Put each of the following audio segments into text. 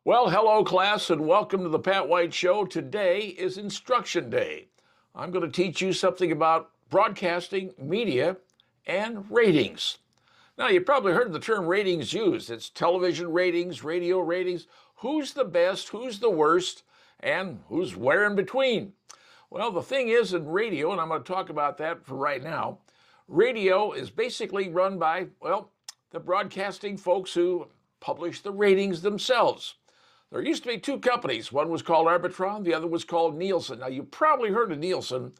Well, hello, class, and welcome to the Pat White Show. Today is Instruction Day. I'm going to teach you something about broadcasting, media, and ratings. Now, you've probably heard the term ratings used. It's television ratings, radio ratings. Who's the best, who's the worst, and who's where in between? Well, the thing is in radio, and I'm going to talk about that for right now, radio is basically run by, the broadcasting folks who publish the ratings themselves. There used to be two companies. One was called Arbitron, the other was called Nielsen. Now, you probably heard of Nielsen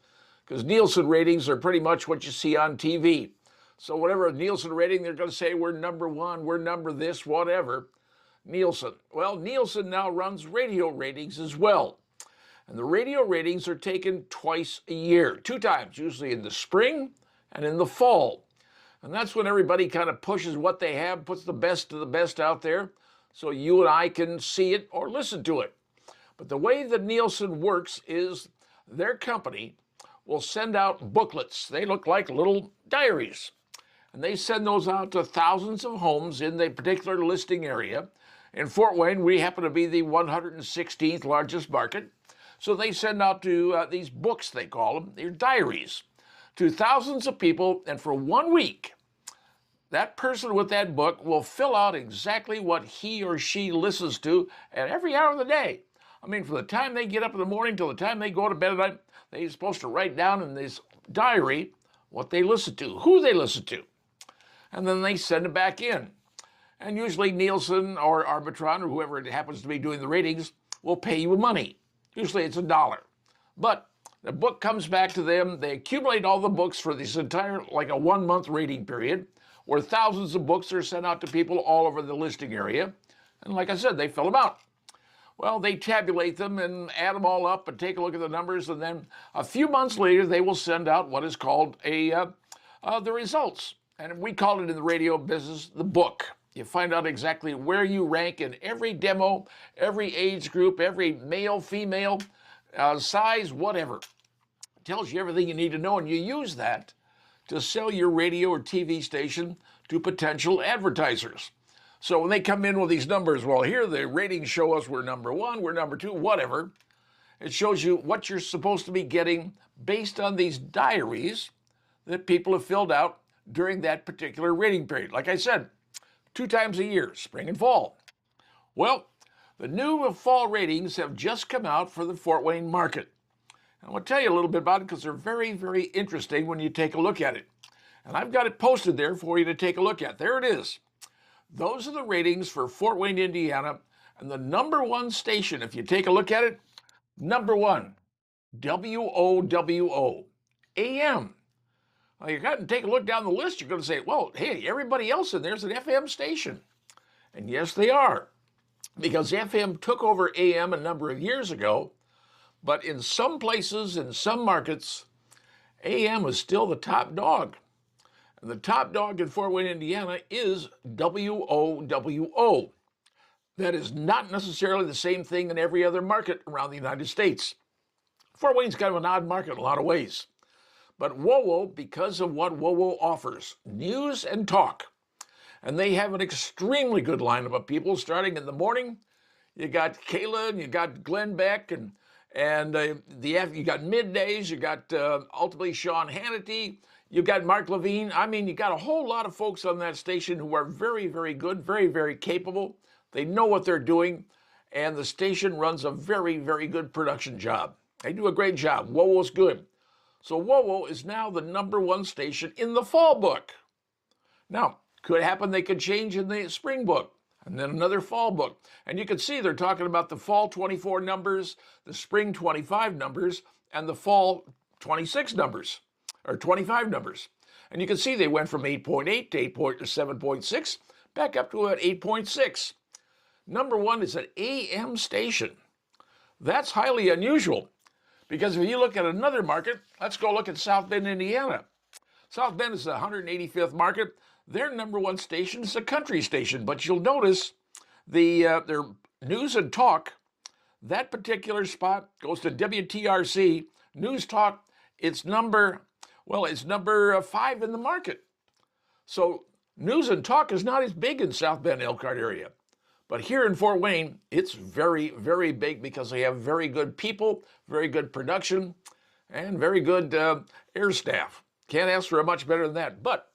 because Nielsen ratings are pretty much what you see on TV. So whatever Nielsen rating, they're going to say we're number one, we're number this, whatever. Nielsen. Well, Nielsen now runs radio ratings as well. And the radio ratings are taken twice a year, two times, usually in the spring and in the fall. And that's when everybody kind of pushes what they have, puts the best of the best out there, so you and I can see it or listen to it. But the way that Nielsen works is their company will send out booklets. They look like little diaries. And they send those out to thousands of homes in the particular listing area. In Fort Wayne, we happen to be the 116th largest market. So they send out to these books, they call them, they're diaries, to thousands of people. And for 1 week, that person with that book will fill out exactly what he or she listens to at every hour of the day. I mean, from the time they get up in the morning till the time they go to bed at night, they're supposed to write down in this diary what they listen to, who they listen to. And then they send it back in. And usually Nielsen or Arbitron or whoever it happens to be doing the ratings will pay you money. Usually it's $1. But the book comes back to them. They accumulate all the books for this entire, like a 1 month rating period, where thousands of books are sent out to people all over the listing area. And like I said, they fill them out. Well, they tabulate them and add them all up and take a look at the numbers. And then a few months later, they will send out what is called the results. And we call it in the radio business the book. You find out exactly where you rank in every demo, every age group, every male, female, size, whatever. It tells you everything you need to know, and you use that to sell your radio or TV station to potential advertisers. So when they come in with these numbers, well, here the ratings show us we're number one, we're number two, whatever. It shows you what you're supposed to be getting based on these diaries that people have filled out during that particular rating period. Like I said, 2 times a year, spring and fall. Well, the new fall ratings have just come out for the Fort Wayne market. I want to tell you a little bit about it because they're very, very interesting when you take a look at it. And I've got it posted there for you to take a look at. There it is. Those are the ratings for Fort Wayne, Indiana. And the number one station, if you take a look at it, number one, WOWO, AM. Well, you got to take a look down the list. You're going to say, well, hey, everybody else in there's an FM station. And yes, they are. Because FM took over AM a number of years ago. But in some places, in some markets, AM is still the top dog. And the top dog in Fort Wayne, Indiana is WOWO. That is not necessarily the same thing in every other market around the United States. Fort Wayne's kind of an odd market in a lot of ways. But WOWO, because of what WOWO offers, news and talk. And they have an extremely good lineup of people starting in the morning. You got Kayla and you got Glen Beck and you got middays, you got ultimately Sean Hannity, you got Mark Levin. I mean, you got a whole lot of folks on that station who are very, very good, very, very capable. They know what they're doing, and the station runs a very, very good production job. They do a great job. WOWO's good. So WOWO is now the number one station in the fall book. Now, could happen they could change in the spring book. And then another fall book. And you can see they're talking about the fall 24 numbers, the spring 25 numbers, and the fall 26 numbers, or 25 numbers. And you can see they went from 8.8 to 7.6, back up to an 8.6. Number one is an AM station. That's highly unusual, because if you look at another market, let's go look at South Bend, Indiana. South Bend is the 185th market. Their number one station is a country station, but you'll notice their news and talk, that particular spot goes to WTRC. News Talk, it's number 5 in the market. So news and talk is not as big in South Bend, Elkhart area. But here in Fort Wayne, it's very, very big because they have very good people, very good production, and very good air staff. Can't ask for much better than that. But,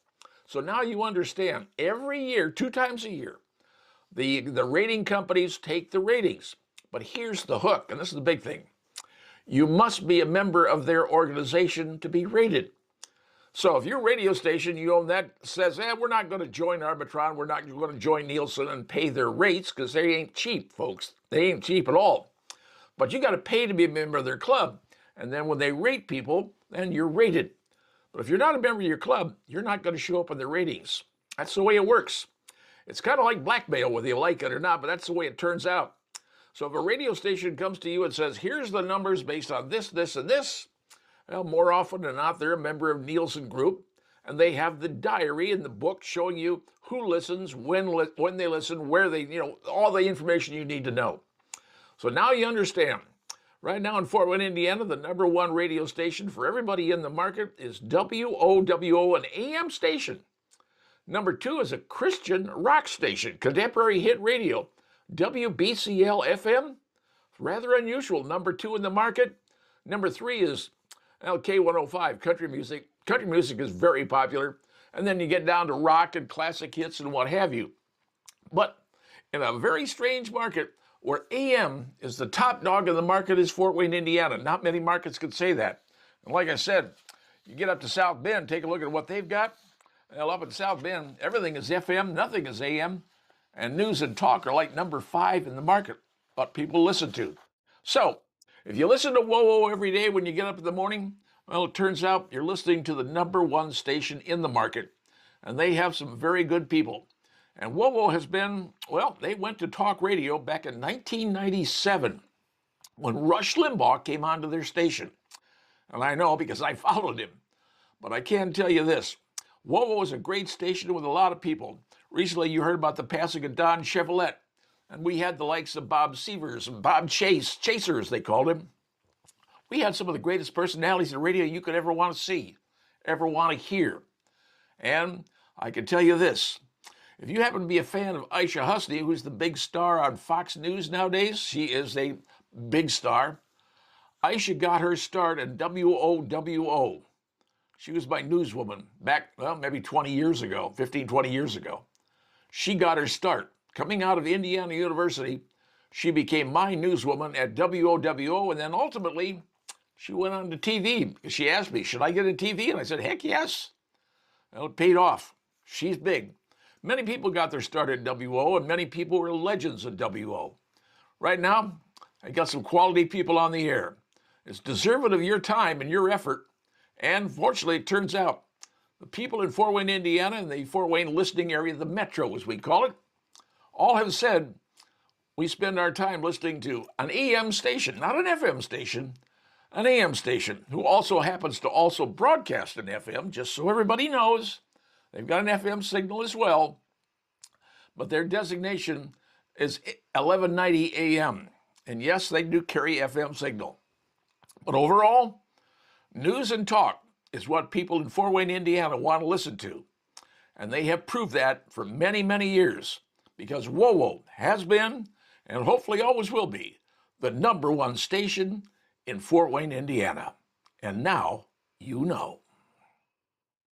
so now you understand, every year, 2 times a year, the rating companies take the ratings. But here's the hook, and this is the big thing. You must be a member of their organization to be rated. So if your radio station you own that says, we're not going to join Arbitron, we're not going to join Nielsen and pay their rates because they ain't cheap, folks. They ain't cheap at all. But you got to pay to be a member of their club. And then when they rate people, then you're rated. But if you're not a member of your club, you're not going to show up in the ratings. That's the way it works. It's kind of like blackmail, whether you like it or not, but that's the way it turns out. So if a radio station comes to you and says, here's the numbers based on this, this, and this, well, more often than not, they're a member of Nielsen Group, and they have the diary and the book showing you who listens, when they listen, where they, all the information you need to know. So now you understand. Right now in Fort Wayne, Indiana, the #1 radio station for everybody in the market is WOWO, an AM station. #2 is a Christian rock station, contemporary hit radio, WBCL FM. Rather unusual, #2 in the market. #3 is K105, country music. Country music is very popular. And then you get down to rock and classic hits and what have you. But in a very strange market where AM is the top dog in the market is Fort Wayne, Indiana. Not many markets could say that. And like I said, you get up to South Bend, take a look at what they've got. Well, up in South Bend, everything is FM, nothing is AM. And news and talk are like #5 in the market, what people listen to. So, if you listen to WOWO every day when you get up in the morning, well, it turns out you're listening to the #1 station in the market. And they have some very good people. And WOWO has been, well, they went to talk radio back in 1997 when Rush Limbaugh came onto their station. And I know because I followed him. But I can tell you this, WOWO is a great station with a lot of people. Recently, you heard about the passing of Don Chevrolet. And we had the likes of Bob Severs and Bob Chasers, they called him. We had some of the greatest personalities in radio you could ever want to see, ever want to hear. And I can tell you this, if you happen to be a fan of Aisha Husney, who's the big star on Fox News nowadays, she is a big star. Aisha got her start in WOWO. She was my newswoman back, well, maybe 20 years ago, 15, 20 years ago. She got her start. Coming out of Indiana University, she became my newswoman at WOWO, and then ultimately, she went on to TV. She asked me, should I get a TV? And I said, heck yes. Well, it paid off. She's big. Many people got their start at WO, and many people were legends at WO. Right now, I got some quality people on the air. It's deserving of your time and your effort. And fortunately, it turns out the people in Fort Wayne, Indiana, and the Fort Wayne listening area, the metro as we call it, all have said we spend our time listening to an AM station, not an FM station, an AM station, who also happens to also broadcast an FM, just so everybody knows. They've got an FM signal as well, but their designation is 1190 AM. And yes, they do carry FM signal. But overall, news and talk is what people in Fort Wayne, Indiana want to listen to. And they have proved that for many, many years, because WOWO has been, and hopefully always will be, the #1 station in Fort Wayne, Indiana. And now you know.